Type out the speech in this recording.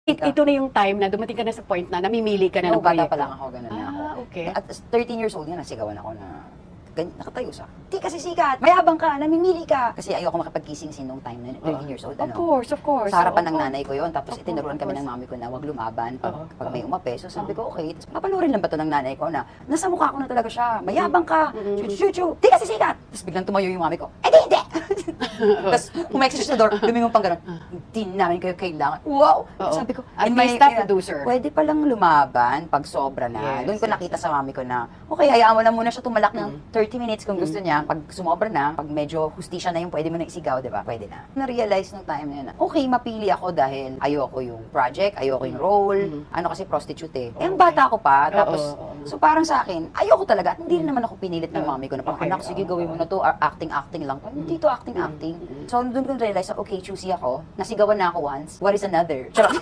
Ito na yung time na dumating ka na sa point na namimili ka na ng bata proyekto. pa lang ako, ganun na ako. Okay. At 13 years old nga, nasigawan ako na nakatayo sa, di kasi sikat, mayabang ka, namimili ka. Kasi ayoko makapagkising nung time na 13 years old. Of course, of course. Sa harapan ng nanay ko yon. Tapos itinuruan kami ng mami ko na wag lumaban pag may umape. So sabi ko, okay. Tapos papanurin lang ba to ng nanay ko na nasa mukha ko na talaga siya. Mayabang ka. Chuchu. Di kasi sikat. Tapos biglang tumayo yung mami ko. Eh di, hindi. Tapos pumex siya sa door. Lumingon pang gano'n. Hindi namin kayo kailangan. Wow. Sabi ko, Artista, producer. pwede palang lumaban pag sobra na. Yes, Doon ko nakita sa mami ko na, okay, hayaan mo lang muna siya tumalak ng 30 minutes kung gusto niya. Pag sumobra na, pag medyo hustisya na yung pwede mo na isigaw, di ba? Pwede na. Na-realize nung time na yun na, okay, mapili ako dahil ayoko yung project, ayoko yung role. Ano kasi prostitute eh. Eh, ang bata ko pa. Tapos, so parang sa akin, ayoko talaga. At hindi rin naman ako pinilit ng mami ko na parang, anak, sige, gawin mo na to. Acting lang. Hindi to acting. So, doon ko realize, okay, choosy ako. Nasigawan na ako once. What is another? Charot.